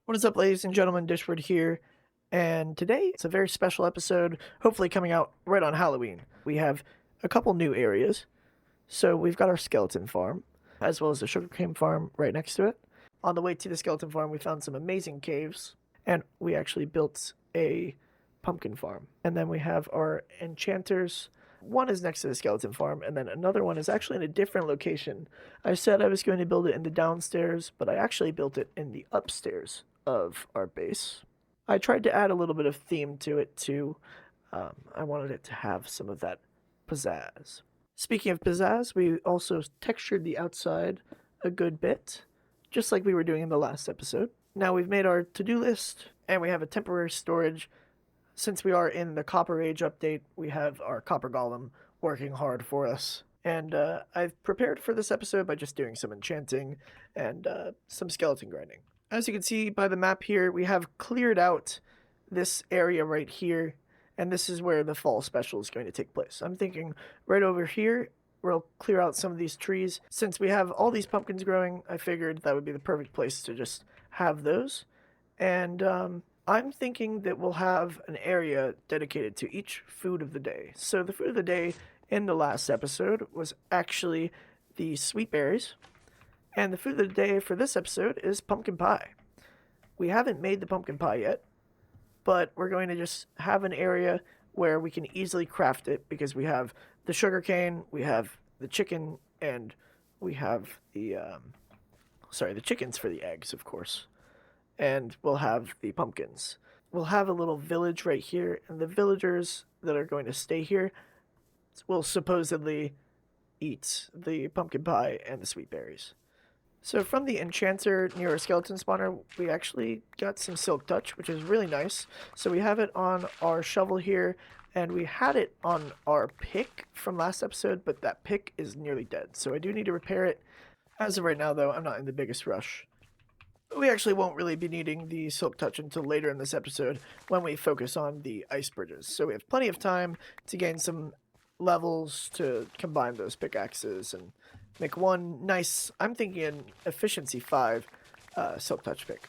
What is up, ladies and gentlemen? Dishward here, and today it's a very special episode, hopefully coming out right on Halloween. We have a couple new areas. So we've got our skeleton farm, as well as the sugarcane farm right next to it. On the way to the skeleton farm, we found some amazing caves, and we actually built a pumpkin farm. And then we have our enchanters. One is next to the skeleton farm, and then another one is actually in a different location. I said I was going to build it in the downstairs, but I actually built it in the upstairs of our base. I tried to add a little bit of theme to it too. I wanted it to have some of that pizzazz. Speaking of pizzazz, we also textured the outside a good bit, just like we were doing in the last episode. Now we've made our to-do list, and we have a temporary storage. Since we are in the Copper Age update, we have our Copper Golem working hard for us. And I've prepared for this episode by just doing some enchanting and some skeleton grinding. As you can see by the map here, we have cleared out this area right here, and this is where the fall special is going to take place. I'm thinking right over here, we'll clear out some of these trees. Since we have all these pumpkins growing, I figured that would be the perfect place to just have those. And I'm thinking that we'll have an area dedicated to each food of the day. So the food of the day in the last episode was actually the sweet berries. And the food of the day for this episode is pumpkin pie. We haven't made the pumpkin pie yet, but we're going to just have an area where we can easily craft it because we have the sugarcane, we have the chicken, and we have the chickens for the eggs, of course. And we'll have the pumpkins. We'll have a little village right here, and the villagers that are going to stay here will supposedly eat the pumpkin pie and the sweet berries. So from the enchanter near our skeleton spawner, we actually got some silk touch, which is really nice. So we have it on our shovel here, and we had it on our pick from last episode, but that pick is nearly dead. So I do need to repair it. As of right now, though, I'm not in the biggest rush. We actually won't really be needing the silk touch until later in this episode when we focus on the ice bridges. So we have plenty of time to gain some levels to combine those pickaxes and make one nice, I'm thinking an efficiency 5 silk touch pick.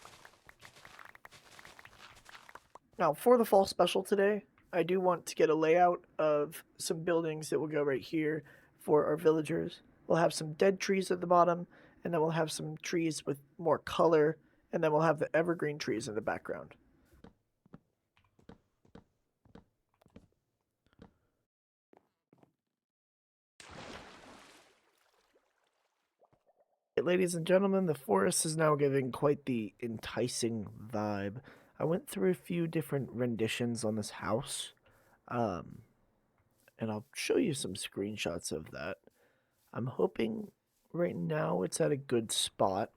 Now for the fall special today, I do want to get a layout of some buildings that will go right here for our villagers. We'll have some dead trees at the bottom, and then we'll have some trees with more color, and then we'll have the evergreen trees in the background. Ladies and gentlemen, the forest is now giving quite the enticing vibe. I went through a few different renditions on this house, and I'll show you some screenshots of that. I'm hoping right now it's at a good spot.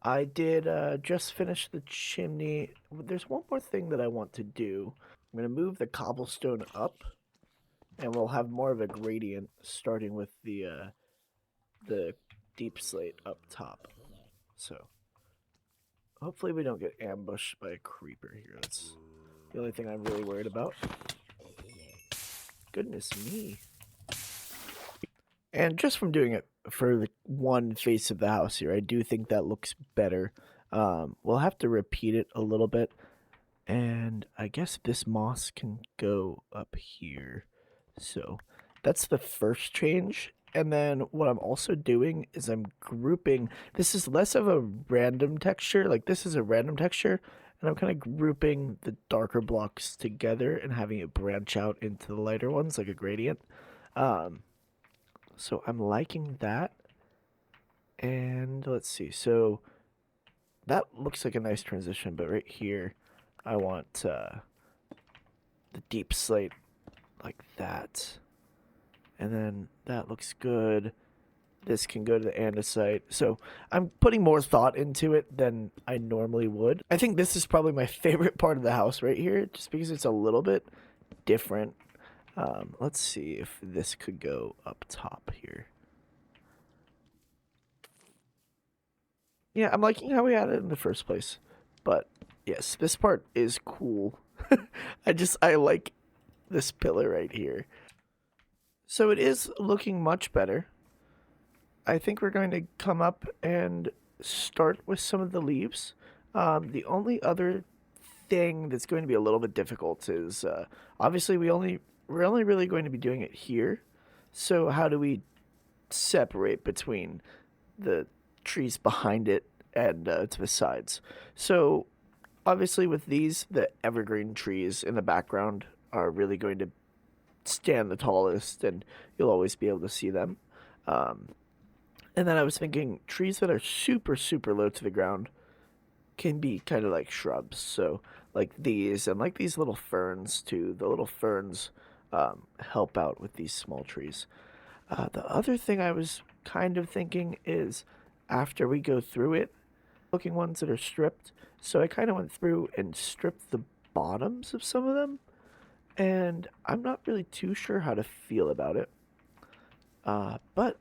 I did just finish the chimney. There's one more thing that I want to do. I'm going to move the cobblestone up, and we'll have more of a gradient starting with the deep slate up top. So hopefully we don't get ambushed by a creeper here. That's the only thing I'm really worried about. Goodness me. And just from doing it for the one face of the house here, I do think that looks better. We'll have to repeat it a little bit. And I guess this moss can go up here. So that's the first change. And then what I'm also doing is I'm grouping. This is less of a random texture. Like this is a random texture. And I'm kind of grouping the darker blocks together and having it branch out into the lighter ones like a gradient. So I'm liking that. And let's see. So that looks like a nice transition. But right here, I want the deep slate like that. And then that looks good. This can go to the andesite. So I'm putting more thought into it than I normally would. I think this is probably my favorite part of the house right here, just because it's a little bit different. Let's see if this could go up top here. Yeah, I'm liking how we had it in the first place. But yes, this part is cool. I like this pillar right here. So it is looking much better. I think we're going to come up and start with some of the leaves. The only other thing that's going to be a little bit difficult is obviously we're only really going to be doing it here. So how do we separate between the trees behind it and to the sides? So obviously with these, the evergreen trees in the background are really going to stand the tallest, and you'll always be able to see them. Um, and then I was thinking trees that are super super low to the ground can be kind of like shrubs. So like these and like these little ferns too. The little ferns help out with these small trees. The other thing I was kind of thinking is after we go through it, looking ones that are stripped. So I kind of went through and stripped the bottoms of some of them, and I'm not really too sure how to feel about it. But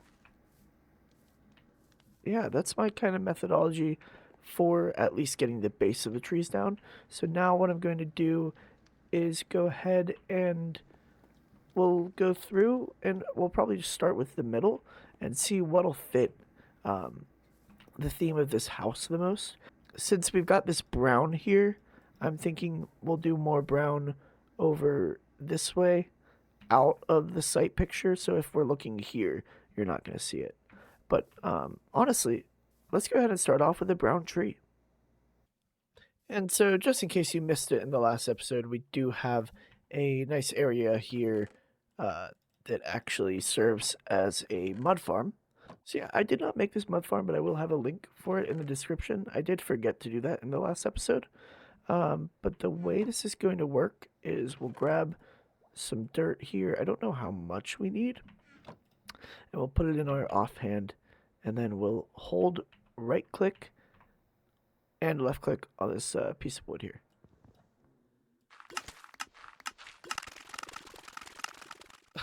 yeah, that's my kind of methodology for at least getting the base of the trees down. So now what I'm going to do is go ahead and we'll go through and we'll probably just start with the middle and see what'll fit um, the theme of this house the most. Since we've got this brown here, I'm thinking we'll do more brown over this way out of the sight picture. So if we're looking here, you're not going to see it. But honestly, let's go ahead and start off with a brown tree. And so, just in case you missed it in the last episode, we do have a nice area here uh, that actually serves as a mud farm. So, yeah, I did not make this mud farm, but I will have a link for it in the description. I did forget to do that in the last episode. But the way this is going to work is we'll grab some dirt here. I don't know how much we need. And we'll put it in our offhand. And then we'll hold right click and left click on this piece of wood here.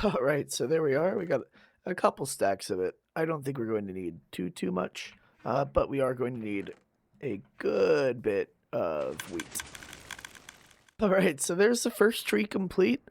All right, so there we are. We got a couple stacks of it. I don't think we're going to need too much, but we are going to need a good bit of wheat. All right, so there's the first tree complete.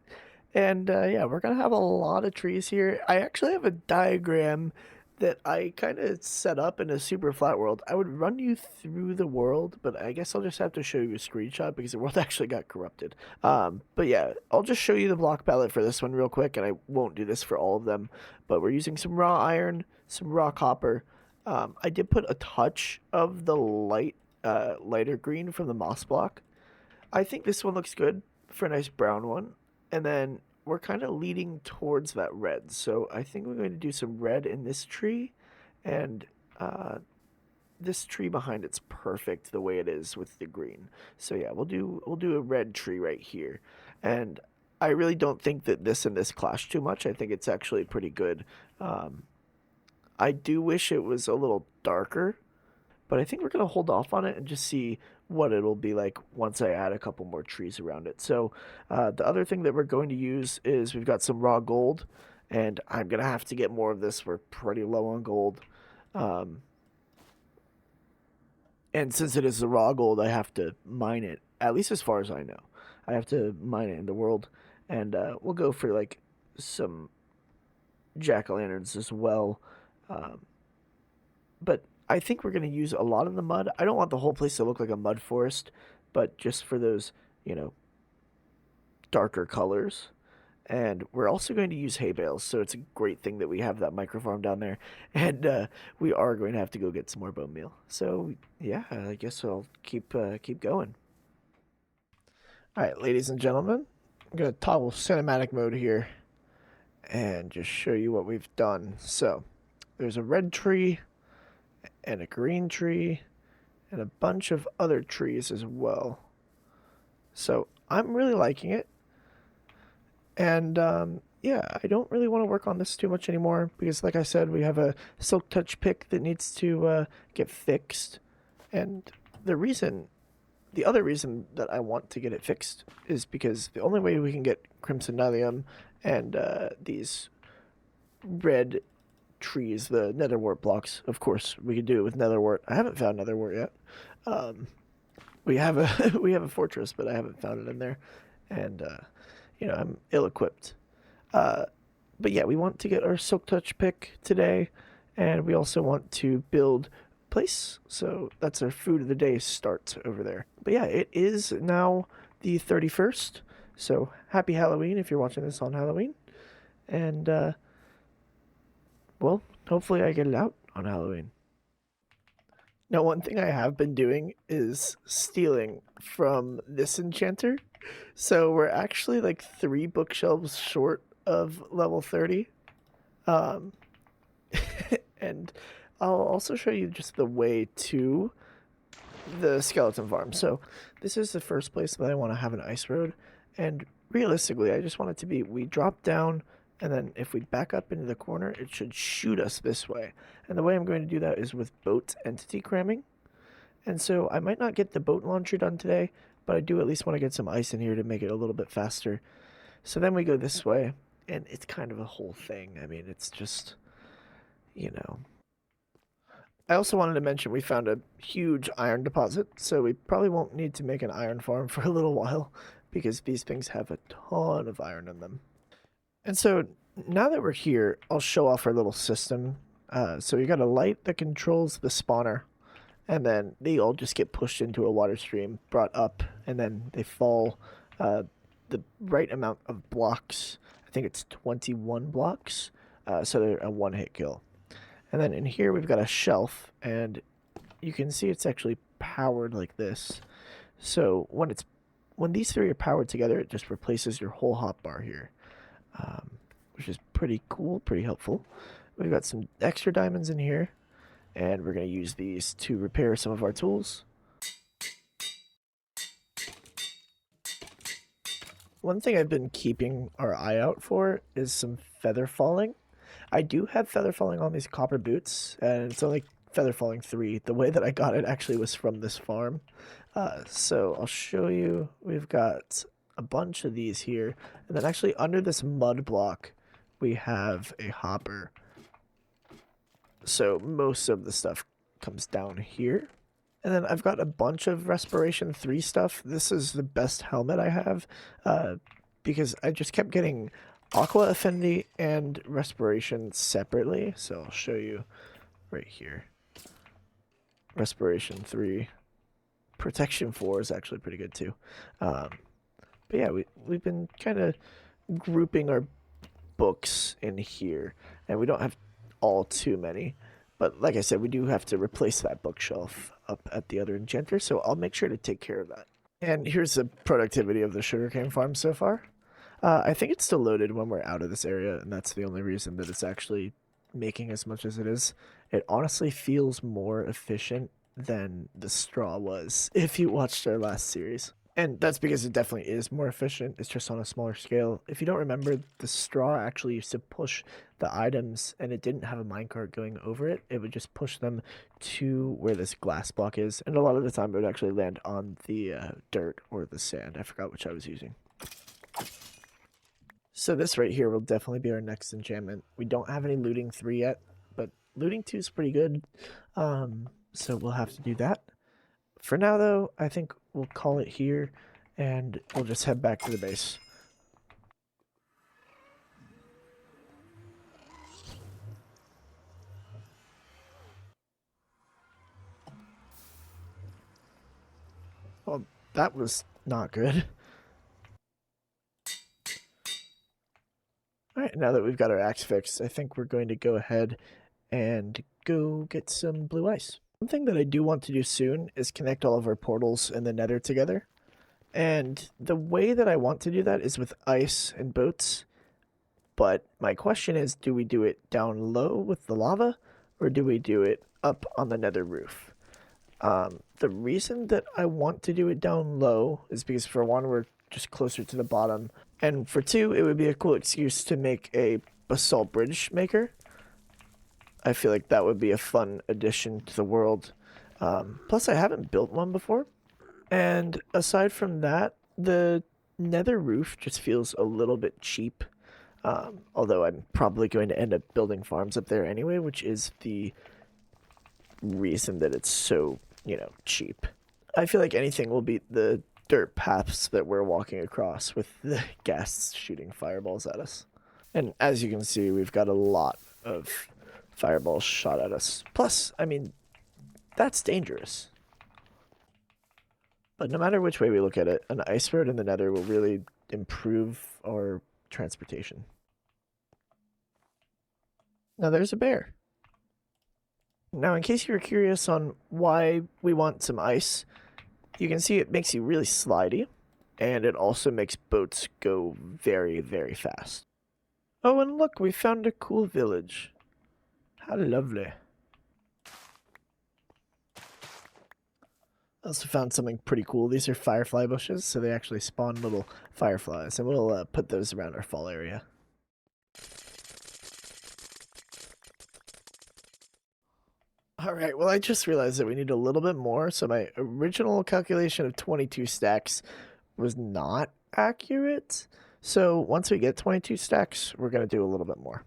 And yeah, we're going to have a lot of trees here. I actually have a diagram that I kind of set up in a super flat world. I would run you through the world, but I guess I'll just have to show you a screenshot because the world actually got corrupted. But yeah, I'll just show you the block palette for this one real quick, and I won't do this for all of them. But we're using some raw iron, some raw copper. I did put a touch of the lighter green from the moss block. I think this one looks good for a nice brown one. And then we're kind of leading towards that red. So I think we're going to do some red in this tree. And this tree behind it's perfect the way it is with the green. So yeah, we'll do a red tree right here. And I really don't think that this and this clash too much. I think it's actually pretty good. Um, I do wish it was a little darker, but I think we're gonna hold off on it and just see what it'll be like once I add a couple more trees around it. So the other thing that we're going to use is we've got some raw gold, and I'm gonna have to get more of this. We're pretty low on gold, um, and since it is the raw gold, I have to mine it. At least as far as I know, I have to mine it in the world, and we'll go for like some jack o' lanterns as well. Um, but I think we're going to use a lot of the mud. I don't want the whole place to look like a mud forest, but just for those, you know, darker colors. And we're also going to use hay bales, so it's a great thing that we have that micro farm down there. And we are going to have to go get some more bone meal. So yeah, I guess I'll keep going. All right, ladies and gentlemen, I'm gonna toggle cinematic mode here and just show you what we've done. So there's a red tree and a green tree and a bunch of other trees as well. So I'm really liking it. And yeah, I don't really want to work on this too much anymore because, like I said, we have a Silk Touch pick that needs to get fixed. And the other reason that I want to get it fixed is because the only way we can get Crimson Nylium and these red trees, the netherwort blocks, of course, we could do it with netherwort. I haven't found netherwort yet. Um, we have a we have a fortress, but I haven't found it in there, and you know I'm ill-equipped. Uh, but yeah, we want to get our Silk Touch pick today, and we also want to build place. So that's our food of the day start over there. But yeah, it is now the 31st. So happy Halloween if you're watching this on Halloween. And, well, hopefully I get it out on Halloween. Now, one thing I have been doing is stealing from this enchanter. So we're actually like 3 bookshelves short of level 30. Um, and I'll also show you just the way to the skeleton farm. So this is the first place that I want to have an ice road. And realistically, I just want it to be, we drop down, and then if we back up into the corner, it should shoot us this way. And the way I'm going to do that is with boat entity cramming. And so I might not get the boat launcher done today, but I do at least want to get some ice in here to make it a little bit faster. So then we go this way, and it's kind of a whole thing. I mean, it's just, you know. I also wanted to mention we found a huge iron deposit, so we probably won't need to make an iron farm for a little while, because these things have a ton of iron in them. And so now that we're here, I'll show off our little system. So you got a light that controls the spawner, and then they all just get pushed into a water stream, brought up, and then they fall the right amount of blocks. I think it's 21 blocks, so they're a one-hit kill. And then in here we've got a shelf, and you can see it's actually powered like this. So when these 3 are powered together, it just replaces your whole hotbar here, which is pretty cool, pretty helpful. We've got some extra diamonds in here, and we're going to use these to repair some of our tools. One thing I've been keeping our eye out for is some feather falling. I do have feather falling on these copper boots, and it's only feather falling 3. The way that I got it actually was from this farm. So I'll show you. We've got a bunch of these here, and then actually under this mud block we have a hopper. So most of the stuff comes down here. And then I've got a bunch of Respiration 3 stuff. This is the best helmet I have, because I just kept getting Aqua Affinity and Respiration separately. So I'll show you right here. Respiration 3. Protection 4 is actually pretty good too. But yeah, we've been kind of grouping our books in here, and we don't have all too many. But like I said, we do have to replace that bookshelf up at the other enchanter, so I'll make sure to take care of that. And here's the productivity of the sugarcane farm so far. I think it's still loaded when we're out of this area, and that's the only reason that it's actually making as much as it is. It honestly feels more efficient than the straw was if you watched our last series. And that's because it definitely is more efficient. It's just on a smaller scale. If you don't remember, the straw actually used to push the items, and it didn't have a minecart going over it. It would just push them to where this glass block is. And a lot of the time, it would actually land on the dirt or the sand. I forgot which I was using. So this right here will definitely be our next enchantment. We don't have any looting 3 yet, but looting 2 is pretty good. So we'll have to do that. For now, though, I think we'll call it here, and we'll just head back to the base. Well, that was not good. Alright, now that we've got our axe fixed, I think we're going to go ahead and go get some blue ice. One thing that I do want to do soon is connect all of our portals in the nether together. And the way that I want to do that is with ice and boats. But my question is, do we do it down low with the lava, or do we do it up on the nether roof? The reason that I want to do it down low is because, for one, we're just closer to the bottom. And for 2, it would be a cool excuse to make a basalt bridge maker. I feel like that would be a fun addition to the world. Plus, I haven't built one before. And aside from that, the nether roof just feels a little bit cheap. Although I'm probably going to end up building farms up there anyway, which is the reason that it's so, cheap. I feel like anything will beat the dirt paths that we're walking across with the ghasts shooting fireballs at us. And as you can see, we've got a lot of fireballs shot at us. Plus, I mean, That's dangerous. But no matter which way we look at it, an ice road in the nether will really improve our transportation. Now there's a bear. Now, in case you were curious on why we want some ice, you can see it makes you really slidey, and it also makes boats go very, very fast. Oh, and look, we found a cool village. How lovely. I also found something pretty cool. These are firefly bushes, so they actually spawn little fireflies, and we'll put those around our fall area. Alright, well I just realized that we need a little bit more, so my original calculation of 22 stacks was not accurate. So once we get 22 stacks, we're going to do a little bit more.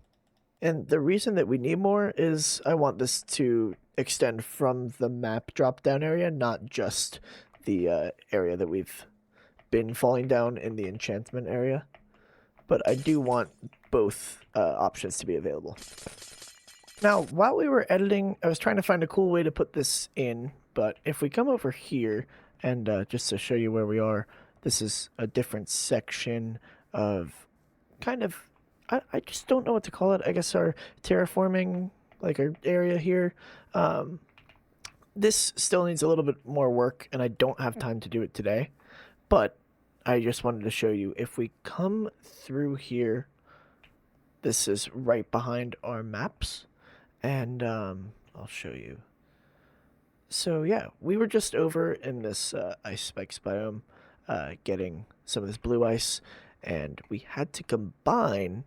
And the reason that we need more is I want this to extend from the map drop down area, not just the area that we've been falling down in the enchantment area. But I do want both options to be available. Now, while we were editing, I was trying to find a cool way to put this in, but if we come over here, and just to show you where we are, this is a different section of kind of, I just don't know what to call it. I guess our terraforming, like our area here. This still needs a little bit more work, and I don't have time to do it today, but I just wanted to show you, if we come through here, this is right behind our maps. And I'll show you. So yeah, we were just over in this ice spikes biome, getting some of this blue ice, and we had to combine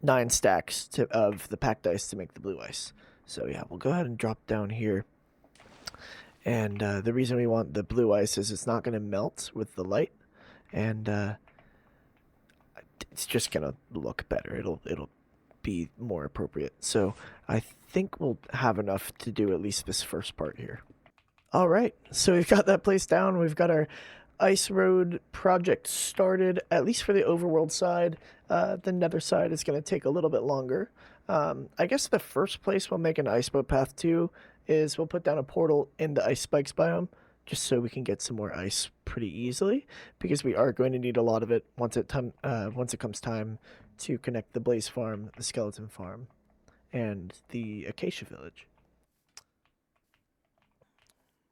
9 stacks of the packed ice to make the blue ice. So yeah, we'll go ahead and drop down here. And the reason we want the blue ice is it's not going to melt with the light, and it's just going to look better. It'll be more appropriate. So I think we'll have enough to do at least this first part here. All right, so we've got that place down. We've got our ice road project started, at least for the overworld side. The nether side is going to take a little bit longer. I guess the first place we'll make an ice boat path to is we'll put down a portal in the ice spikes biome, just so we can get some more ice pretty easily, because we are going to need a lot of it once it comes time to connect the Blaze Farm, the Skeleton Farm, and the Acacia Village.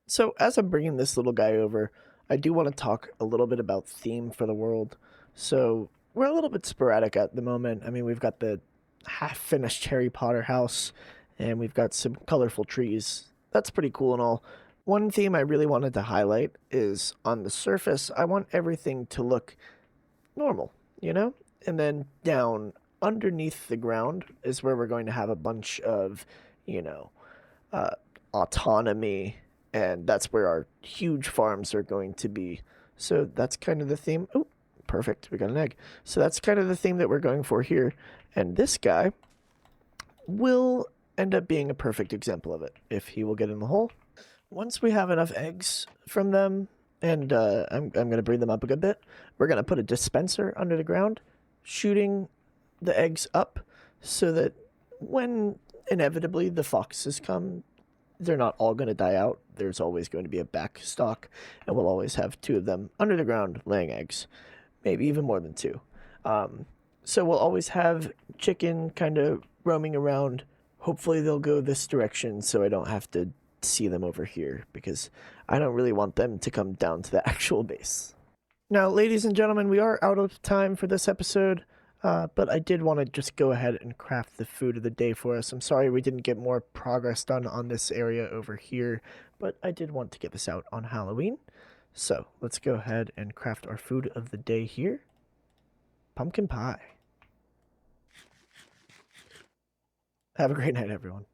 So as I'm bringing this little guy over, I do want to talk a little bit about theme for the world. So we're a little bit sporadic at the moment. I mean, we've got the half-finished Harry Potter house, and we've got some colorful trees. That's pretty cool and all. One theme I really wanted to highlight is on the surface, I want everything to look normal, you know? And then down underneath the ground is where we're going to have a bunch of, you know, autonomy, and that's where our huge farms are going to be. So that's kind of the theme. Oh, perfect. We got an egg. So that's kind of the theme that we're going for here. And this guy will end up being a perfect example of it, if he will get in the hole. Once we have enough eggs from them, and I'm going to breed them up a good bit, we're going to put a dispenser under the ground, shooting the eggs up so that when inevitably the foxes come, they're not all going to die out. There's always going to be a back stock, and we'll always have 2 of them under the ground laying eggs, maybe even more than 2. So we'll always have chicken kind of roaming around. Hopefully they'll go this direction so I don't have to see them over here, because I don't really want them to come down to the actual base. Now, ladies and gentlemen, we are out of time for this episode, but I did want to just go ahead and craft the food of the day for us. I'm sorry we didn't get more progress done on this area over here, but I did want to get this out on Halloween. So let's go ahead and craft our food of the day here. Pumpkin pie. Have a great night, everyone.